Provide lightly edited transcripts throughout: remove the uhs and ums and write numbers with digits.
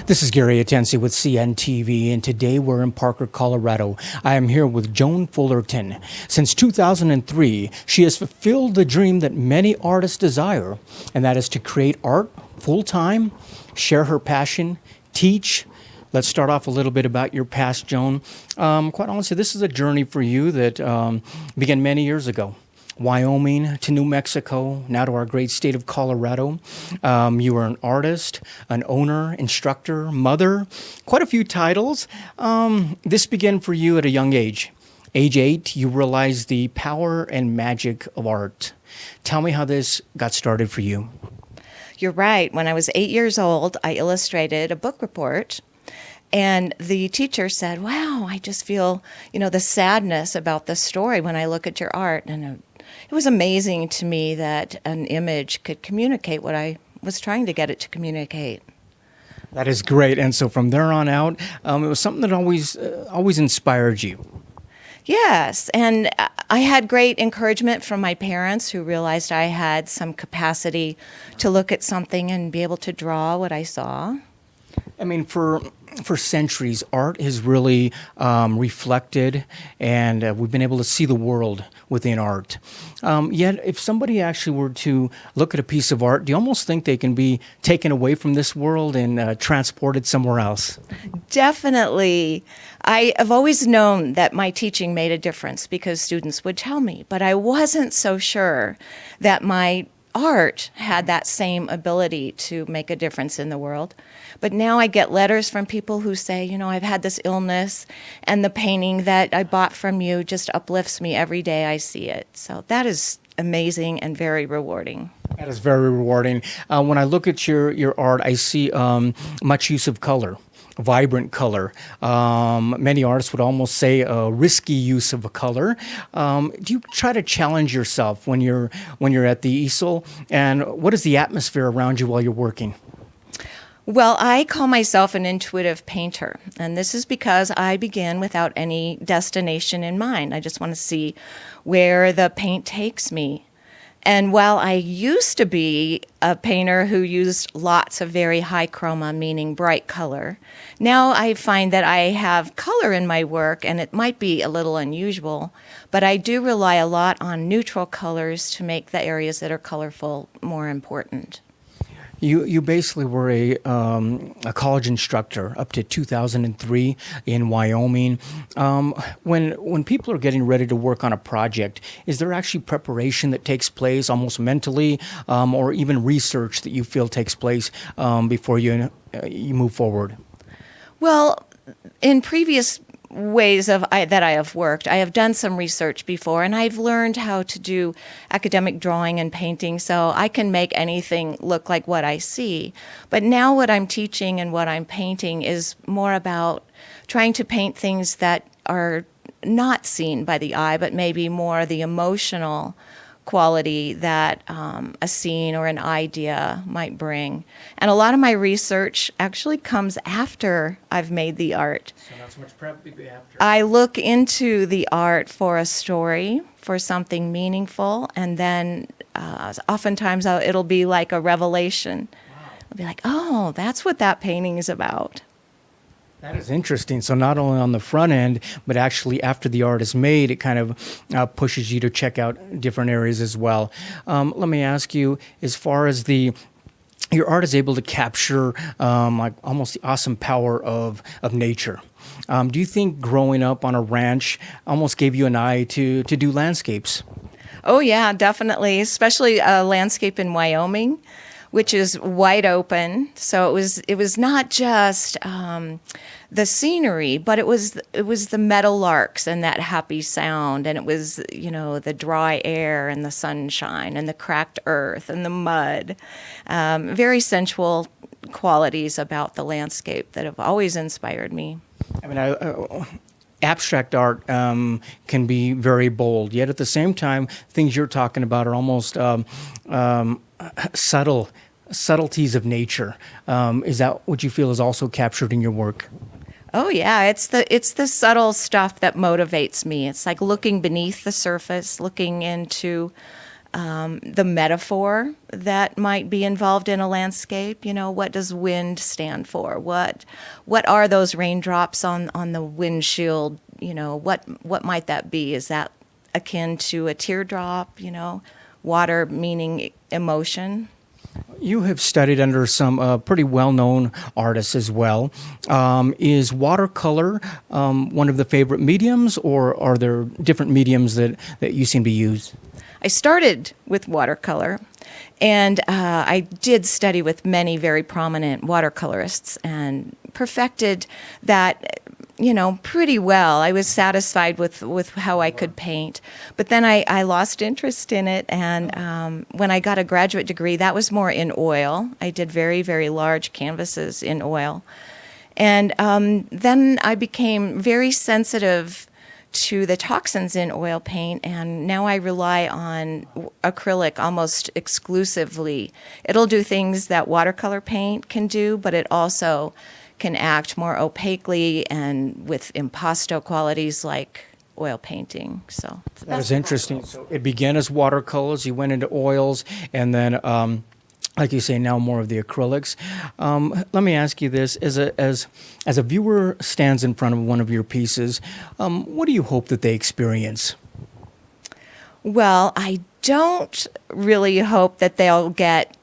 This is Gary Atencio with CNTV, and today we're in Parker, Colorado. I am here with Joan Fullerton. Since 2003, she has fulfilled the dream that many artists desire, and that is to create art full-time, share her passion, teach. Let's start off a little bit about your past, Joan. Quite honestly, this is a journey for you that began many years ago. Wyoming to New Mexico, now to our great state of Colorado. You were an artist, an owner, instructor, mother, quite a few titles. This began for you at a young age. Age 8, you realized the power and magic of art. Tell me how this got started for you. You're right. When I was 8 years old, I illustrated a book report. And the teacher said, wow, I just feel, the sadness about the story when I look at your art. And it was amazing to me that an image could communicate what I was trying to get it to communicate. That is great. And so from there on out, it was something that always inspired you. Yes, and I had great encouragement from my parents who realized I had some capacity to look at something and be able to draw what I saw. I mean, for centuries, art has really reflected, and we've been able to see the world within art. Yet, if somebody actually were to look at a piece of art, do you almost think they can be taken away from this world and transported somewhere else? Definitely. I have always known that my teaching made a difference because students would tell me, but I wasn't so sure that my art had that same ability to make a difference in the world. But now I get letters from people who say, I've had this illness and the painting that I bought from you just uplifts me every day I see it. So that is amazing and very rewarding. That is very rewarding. When I look at your art, I see much use of color. Vibrant color. Many artists would almost say a risky use of a color. Do you try to challenge yourself when you're at the easel? And what is the atmosphere around you while you're working? Well, I call myself an intuitive painter, and this is because I begin without any destination in mind. I just want to see where the paint takes me. And while I used to be a painter who used lots of very high chroma, meaning bright color, now I find that I have color in my work, and it might be a little unusual, but I do rely a lot on neutral colors to make the areas that are colorful more important. You basically were a college instructor up to 2003 in Wyoming. When people are getting ready to work on a project, is there actually preparation that takes place almost mentally, or even research that you feel takes place before you move forward? Well, in previous ways that I have worked, I have done some research before, and I've learned how to do academic drawing and painting, so I can make anything look like what I see. But now what I'm teaching and what I'm painting is more about trying to paint things that are not seen by the eye, but maybe more the emotional quality that a scene or an idea might bring. And a lot of my research actually comes after I've made the art. So not so much prep after. I look into the art for a story, for something meaningful, and then oftentimes it'll be like a revelation. Wow. I'll be like, oh, that's what that painting is about. That is interesting. So not only on the front end, but actually after the art is made, it kind of pushes you to check out different areas as well. Let me ask you, as far as your art is able to capture like almost the awesome power of nature. Do you think growing up on a ranch almost gave you an eye to do landscapes? Oh yeah, definitely, especially a landscape in Wyoming, which is wide open. So it was not just the scenery, but it was the meadowlarks and that happy sound, and it was the dry air and the sunshine and the cracked earth and the mud. Very sensual qualities about the landscape that have always inspired me. I mean, abstract art can be very bold, yet at the same time, things you're talking about are almost subtleties of nature. Is that what you feel is also captured in your work? Oh yeah, it's the subtle stuff that motivates me. It's like looking beneath the surface, looking into the metaphor that might be involved in a landscape. You know, what does wind stand for? What are those raindrops on the windshield? You know, what might that be? Is that akin to a teardrop? You know, water meaning emotion. You have studied under some pretty well-known artists as well. Is watercolor one of the favorite mediums, or are there different mediums that you seem to use? I started with watercolor, and I did study with many very prominent watercolorists and perfected that, you know, pretty well. I was satisfied with how I could paint. But then I lost interest in it, and when I got a graduate degree, that was more in oil. I did very, very large canvases in oil. And then I became very sensitive to the toxins in oil paint, and now I rely on acrylic almost exclusively. It'll do things that watercolor paint can do, but it also can act more opaquely and with impasto qualities like oil painting. So that was interesting. So it began as watercolors, you went into oils, and then like you say, now more of the acrylics. Let me ask you this: as a viewer stands in front of one of your pieces, what do you hope that they experience? Well, I don't really hope that they'll get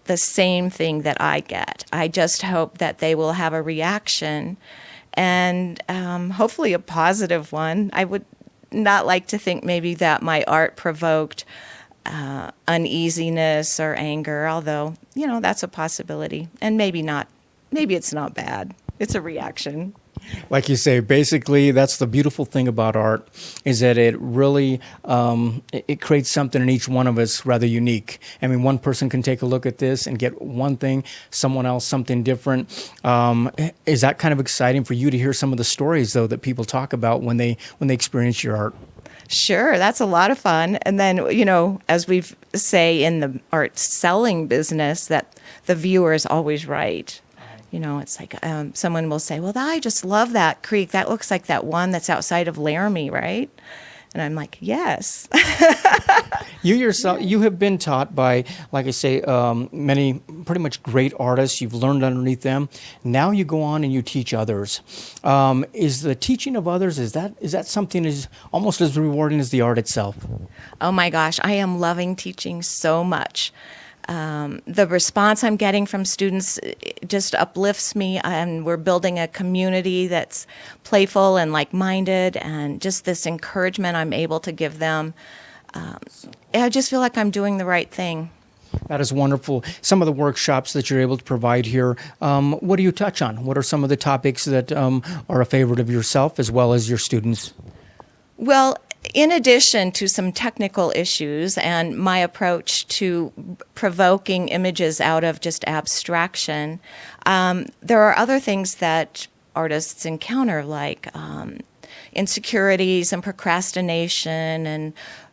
the same thing that I get. I just hope that they will have a reaction, and hopefully a positive one. I would not like to think maybe that my art provoked uneasiness or anger, although, you know, that's a possibility. And maybe not. Maybe it's not bad. It's a reaction. Like you say, basically, that's the beautiful thing about art, is that it really it creates something in each one of us rather unique. I mean, one person can take a look at this and get one thing, someone else something different. Is that kind of exciting for you to hear some of the stories, though, that people talk about when they experience your art? Sure, that's a lot of fun. And then, you know, as we say in the art selling business, that the viewer is always right. You know, it's like someone will say, well, I just love that creek. That looks like that one that's outside of Laramie, right? And I'm like, yes. You yourself, you have been taught by, like I say, many pretty much great artists. You've learned underneath them. Now you go on and you teach others. Is the teaching of others, is that something is almost as rewarding as the art itself? Oh my gosh, I am loving teaching so much. The response I'm getting from students just uplifts me, and we're building a community that's playful and like-minded, and just this encouragement I'm able to give them. I just feel like I'm doing the right thing. That is wonderful. Some of the workshops that you're able to provide here, what do you touch on? What are some of the topics that are a favorite of yourself as well as your students? Well, in addition to some technical issues and my approach to provoking images out of just abstraction, there are other things that artists encounter, like insecurities and procrastination and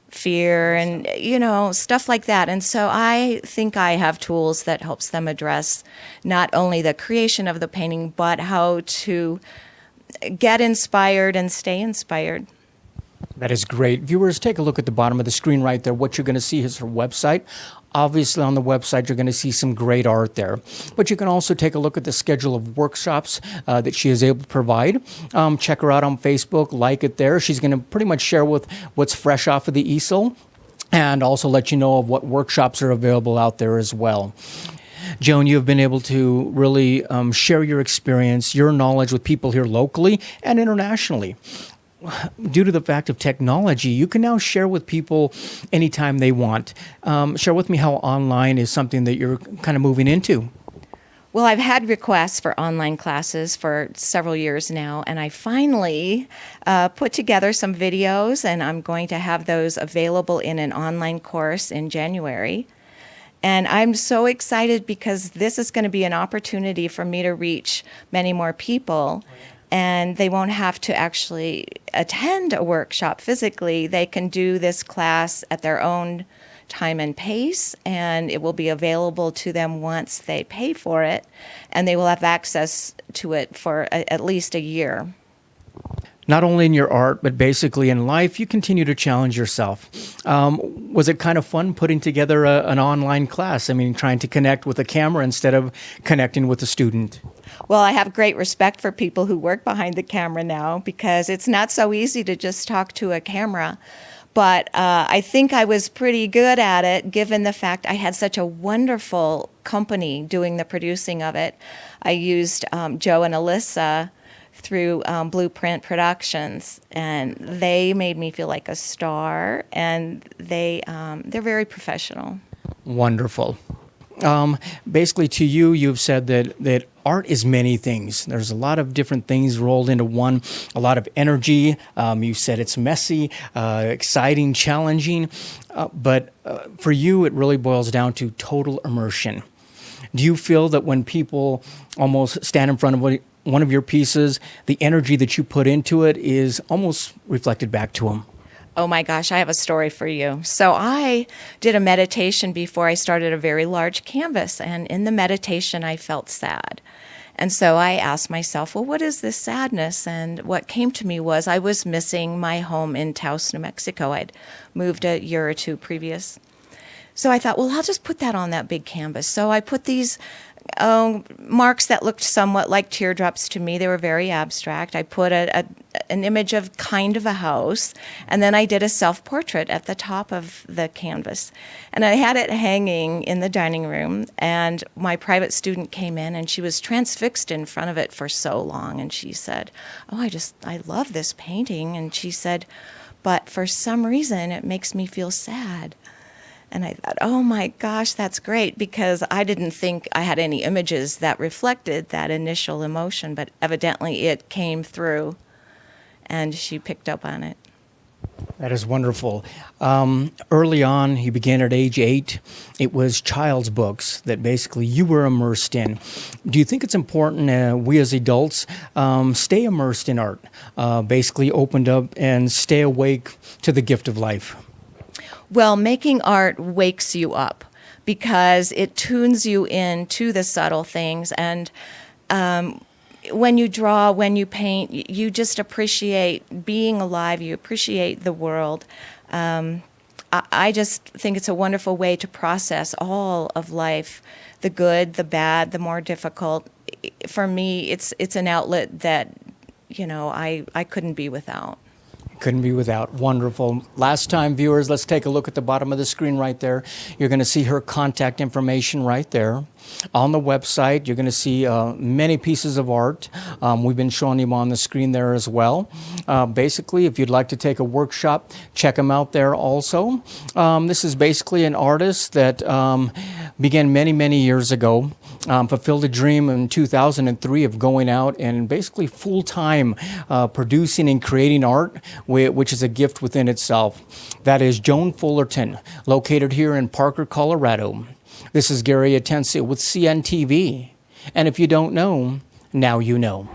fear and, you know, stuff like that. And so I think I have tools that helps them address not only the creation of the painting, but how to get inspired and stay inspired. That is great. Viewers, take a look at the bottom of the screen right there. What you're going to see is her website. Obviously, on the website, you're going to see some great art there. But you can also take a look at the schedule of workshops that she is able to provide. Check her out on Facebook, like it there. She's going to pretty much share with what's fresh off of the easel, and also let you know of what workshops are available out there as well. Joan, you have been able to really share your experience, your knowledge with people here locally and internationally. Due to the fact of technology, you can now share with people anytime they want. Share with me how online is something that you're kind of moving into. Well, I've had requests for online classes for several years now, and I finally put together some videos, and I'm going to have those available in an online course in January. And I'm so excited because this is going to be an opportunity for me to reach many more people. And they won't have to actually attend a workshop physically. They can do this class at their own time and pace, and it will be available to them once they pay for it, and they will have access to it for at least a year. Not only in your art, but basically in life, you continue to challenge yourself. Was it kind of fun putting together an online class? I mean, trying to connect with a camera instead of connecting with a student. Well, I have great respect for people who work behind the camera now because it's not so easy to just talk to a camera. But I think I was pretty good at it given the fact I had such a wonderful company doing the producing of it. I used Joe and Alyssa through Blueprint Productions, and they made me feel like a star, and they're very professional. Wonderful. Basically, to you, you've said that art is many things. There's a lot of different things rolled into one, a lot of energy. You said it's messy, exciting, challenging. But for you, it really boils down to total immersion. Do you feel that when people almost stand in front of one of your pieces, the energy that you put into it is almost reflected back to them? Oh my gosh, I have a story for you. So I did a meditation before I started a very large canvas, and in the meditation I felt sad. And so I asked myself, well, what is this sadness? And what came to me was I was missing my home in Taos, New Mexico. I'd moved a year or two previous. So I thought, well, I'll just put that on that big canvas. So I put these marks that looked somewhat like teardrops to me. They were very abstract. I put an image of kind of a house, and then I did a self-portrait at the top of the canvas. And I had it hanging in the dining room, and my private student came in, and she was transfixed in front of it for so long, and she said, oh, I love this painting. And she said, but for some reason, it makes me feel sad. And I thought, oh my gosh, that's great, because I didn't think I had any images that reflected that initial emotion, but evidently it came through, and she picked up on it. That is wonderful. Early on, you began at age 8. It was child's books that basically you were immersed in. Do you think it's important we as adults stay immersed in art, basically opened up and stay awake to the gift of life? Well, making art wakes you up because it tunes you in to the subtle things. And when you draw, when you paint, you just appreciate being alive. You appreciate the world. I just think it's a wonderful way to process all of life, the good, the bad, the more difficult. For me, it's an outlet that, I couldn't be without. Couldn't be without. Wonderful. Last time, viewers, let's take a look at the bottom of the screen right there. You're going to see her contact information right there. On the website, you're going to see many pieces of art. We've been showing them on the screen there as well. Basically, if you'd like to take a workshop, check them out there also. This is basically an artist that began many, many years ago. Fulfilled a dream in 2003 of going out and basically full-time producing and creating art, which is a gift within itself. That is Joan Fullerton, located here in Parker, Colorado. This is Gary Atencio with CNTV. And if you don't know, now you know.